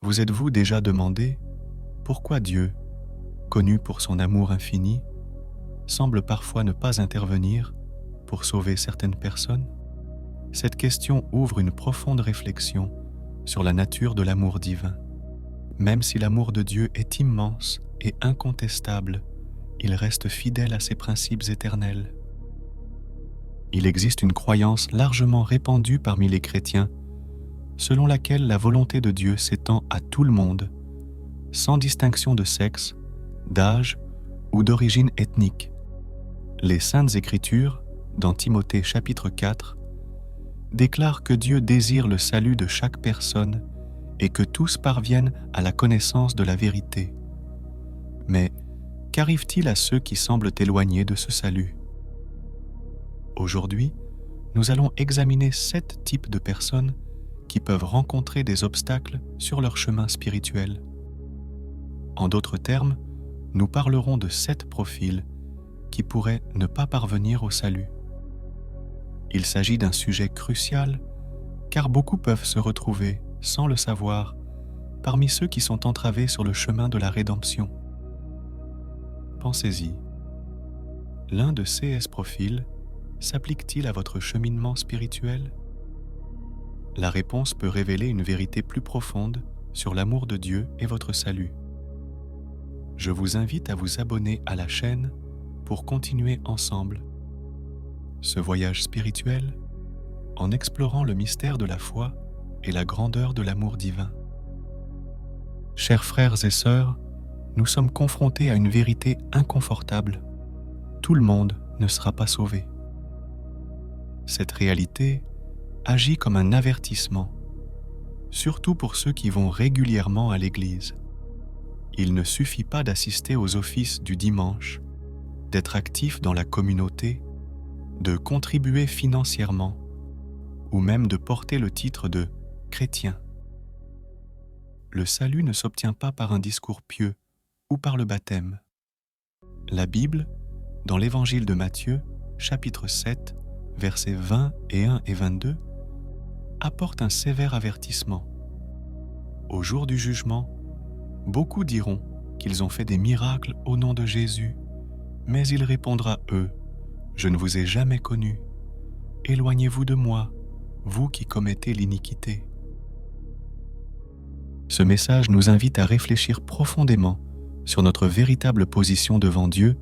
Vous êtes-vous déjà demandé pourquoi Dieu, connu pour son amour infini, semble parfois ne pas intervenir pour sauver certaines personnes? Cette question ouvre une profonde réflexion sur la nature de l'amour divin. Même si l'amour de Dieu est immense et incontestable, il reste fidèle à ses principes éternels. Il existe une croyance largement répandue parmi les chrétiens, selon laquelle la volonté de Dieu s'étend à tout le monde, sans distinction de sexe, d'âge ou d'origine ethnique. Les Saintes Écritures, dans Timothée chapitre 4, déclarent que Dieu désire le salut de chaque personne et que tous parviennent à la connaissance de la vérité. Mais qu'arrive-t-il à ceux qui semblent éloignés de ce salut? Aujourd'hui, nous allons examiner 7 types de personnes qui peuvent rencontrer des obstacles sur leur chemin spirituel. En d'autres termes, nous parlerons de 7 profils qui pourraient ne pas parvenir au salut. Il s'agit d'un sujet crucial car beaucoup peuvent se retrouver, sans le savoir, parmi ceux qui sont entravés sur le chemin de la rédemption. Pensez-y. L'un de ces profils s'applique-t-il à votre cheminement spirituel? La réponse peut révéler une vérité plus profonde sur l'amour de Dieu et votre salut. Je vous invite à vous abonner à la chaîne pour continuer ensemble ce voyage spirituel en explorant le mystère de la foi et la grandeur de l'amour divin. Chers frères et sœurs, nous sommes confrontés à une vérité inconfortable. Tout le monde ne sera pas sauvé. Cette réalité agit comme un avertissement, surtout pour ceux qui vont régulièrement à l'église. Il ne suffit pas d'assister aux offices du dimanche, d'être actif dans la communauté, de contribuer financièrement, ou même de porter le titre de chrétien. Le salut ne s'obtient pas par un discours pieux ou par le baptême. La Bible, dans l'Évangile de Matthieu, chapitre 7, versets 21 et 22, apporte un sévère avertissement. Au jour du jugement, beaucoup diront qu'ils ont fait des miracles au nom de Jésus, mais il répondra eux, « Je ne vous ai jamais connus. Éloignez-vous de moi, vous qui commettez l'iniquité. » Ce message nous invite à réfléchir profondément sur notre véritable position devant Dieu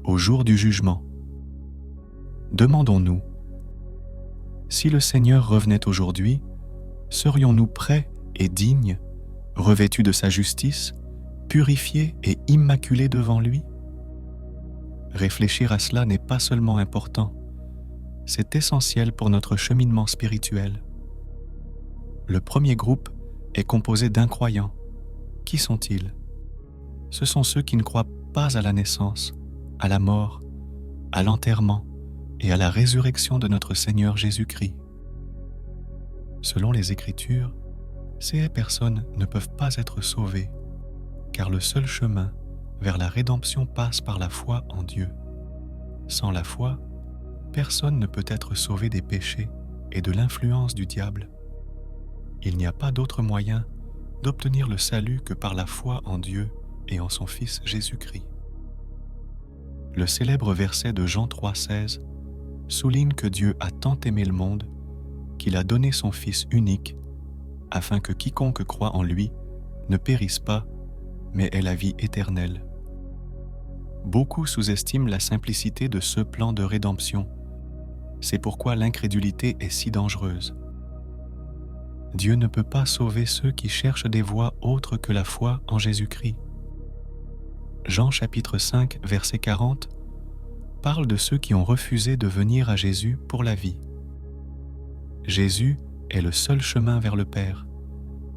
au jour du jugement. Demandons-nous, si le Seigneur revenait aujourd'hui, serions-nous prêts et dignes, revêtus de sa justice, purifiés et immaculés devant lui? Réfléchir à cela n'est pas seulement important, c'est essentiel pour notre cheminement spirituel. Le premier groupe est composé d'incroyants. Qui sont-ils? Ce sont ceux qui ne croient pas à la naissance, à la mort, à l'enterrement et à la résurrection de notre Seigneur Jésus-Christ. Selon les Écritures, ces personnes ne peuvent pas être sauvées, car le seul chemin vers la rédemption passe par la foi en Dieu. Sans la foi, personne ne peut être sauvé des péchés et de l'influence du diable. Il n'y a pas d'autre moyen d'obtenir le salut que par la foi en Dieu et en son Fils Jésus-Christ. Le célèbre verset de Jean 3,16 souligne que Dieu a tant aimé le monde qu'il a donné son Fils unique afin que quiconque croit en lui ne périsse pas, mais ait la vie éternelle. Beaucoup sous-estiment la simplicité de ce plan de rédemption. C'est pourquoi l'incrédulité est si dangereuse. Dieu ne peut pas sauver ceux qui cherchent des voies autres que la foi en Jésus-Christ. Jean chapitre 5, verset 40, parle de ceux qui ont refusé de venir à Jésus pour la vie. Jésus est le seul chemin vers le Père,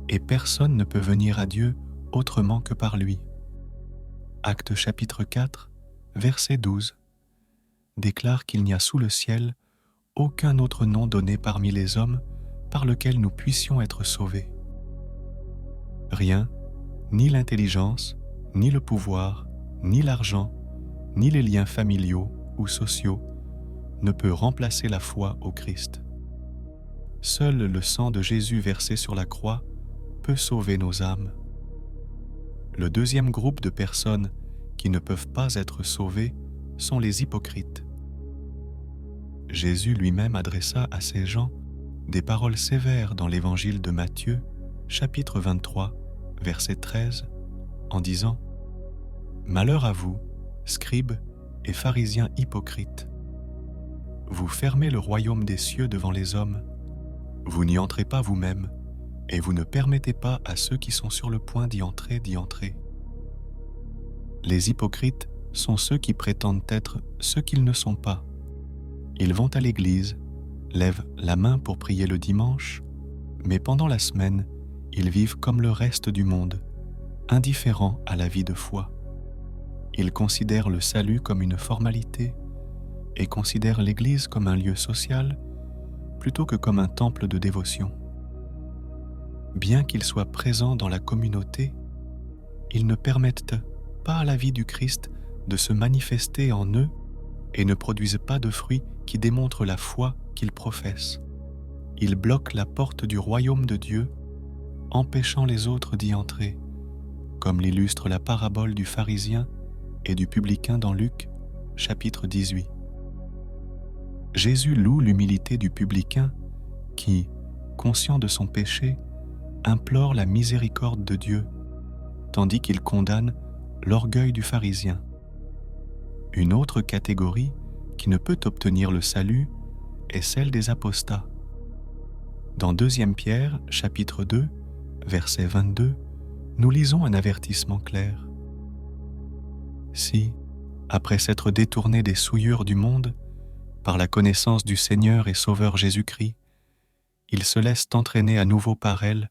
et personne ne peut venir à Dieu autrement que par lui. Actes chapitre 4, verset 12, déclare qu'il n'y a sous le ciel aucun autre nom donné parmi les hommes par lequel nous puissions être sauvés. Rien, ni l'intelligence, ni le pouvoir, ni l'argent, ni les liens familiaux ou sociaux ne peut remplacer la foi au Christ. Seul le sang de Jésus versé sur la croix peut sauver nos âmes. Le deuxième groupe de personnes qui ne peuvent pas être sauvées sont les hypocrites. Jésus lui-même adressa à ces gens des paroles sévères dans l'évangile de Matthieu, chapitre 23, verset 13, en disant « Malheur à vous, scribes et pharisiens hypocrites. Vous fermez le royaume des cieux devant les hommes. Vous n'y entrez pas vous-même, et vous ne permettez pas à ceux qui sont sur le point d'y entrer d'y entrer. Les hypocrites sont ceux qui prétendent être ce qu'ils ne sont pas. Ils vont à l'église, lèvent la main pour prier le dimanche, mais pendant la semaine, ils vivent comme le reste du monde, indifférents à la vie de foi. Ils considèrent le salut comme une formalité et considèrent l'église comme un lieu social plutôt que comme un temple de dévotion. Bien qu'ils soient présents dans la communauté, ils ne permettent pas à la vie du Christ de se manifester en eux et ne produisent pas de fruits qui démontrent la foi qu'ils professent. Ils bloquent la porte du royaume de Dieu, empêchant les autres d'y entrer, comme l'illustre la parabole du pharisien et du publicain dans Luc, chapitre 18. Jésus loue l'humilité du publicain qui, conscient de son péché, implore la miséricorde de Dieu, tandis qu'il condamne l'orgueil du pharisien. Une autre catégorie qui ne peut obtenir le salut est celle des apostats. Dans 2 Pierre, chapitre 2, verset 22, nous lisons un avertissement clair. Si, après s'être détournés des souillures du monde, par la connaissance du Seigneur et Sauveur Jésus-Christ, ils se laissent entraîner à nouveau par elle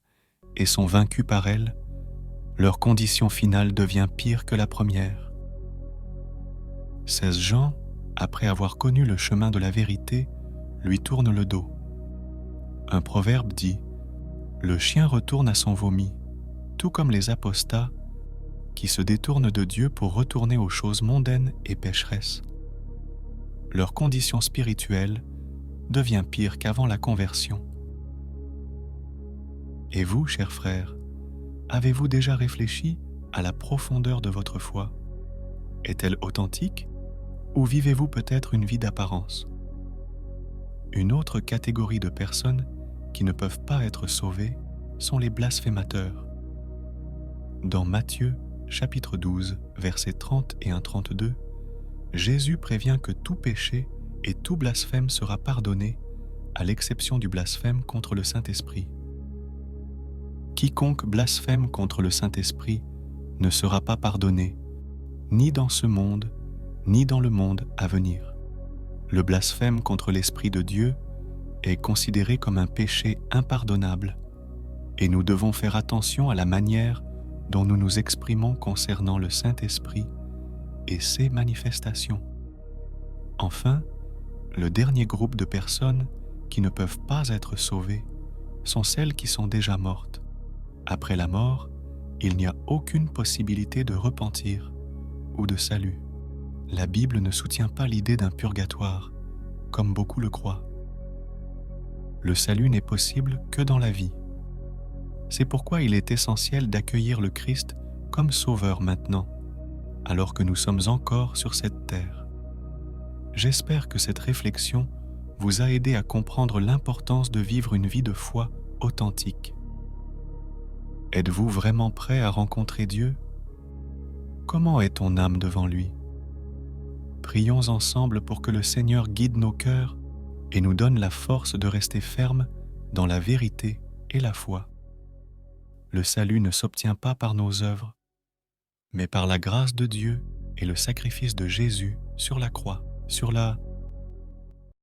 et sont vaincus par elle, leur condition finale devient pire que la première. 16 gens, après avoir connu le chemin de la vérité, lui tournent le dos. Un proverbe dit « Le chien retourne à son vomi », tout comme les apostats qui se détournent de Dieu pour retourner aux choses mondaines et pécheresses. Leur condition spirituelle devient pire qu'avant la conversion. Et vous, chers frères, avez-vous déjà réfléchi à la profondeur de votre foi? Est-elle authentique ou vivez-vous peut-être une vie d'apparence? Une autre catégorie de personnes qui ne peuvent pas être sauvées sont les blasphémateurs. Dans Matthieu, chapitre 12, versets 30 et 32, Jésus prévient que tout péché et tout blasphème sera pardonné, à l'exception du blasphème contre le Saint-Esprit. Quiconque blasphème contre le Saint-Esprit ne sera pas pardonné, ni dans ce monde, ni dans le monde à venir. Le blasphème contre l'Esprit de Dieu est considéré comme un péché impardonnable, et nous devons faire attention à la manière dont nous nous exprimons concernant le Saint-Esprit et ses manifestations. Enfin, le dernier groupe de personnes qui ne peuvent pas être sauvées sont celles qui sont déjà mortes. Après la mort, il n'y a aucune possibilité de repentir ou de salut. La Bible ne soutient pas l'idée d'un purgatoire, comme beaucoup le croient. Le salut n'est possible que dans la vie. C'est pourquoi il est essentiel d'accueillir le Christ comme Sauveur maintenant, alors que nous sommes encore sur cette terre. J'espère que cette réflexion vous a aidé à comprendre l'importance de vivre une vie de foi authentique. Êtes-vous vraiment prêt à rencontrer Dieu? Comment est ton âme devant lui? Prions ensemble pour que le Seigneur guide nos cœurs et nous donne la force de rester fermes dans la vérité et la foi. Le salut ne s'obtient pas par nos œuvres, mais par la grâce de Dieu et le sacrifice de Jésus sur la croix, sur la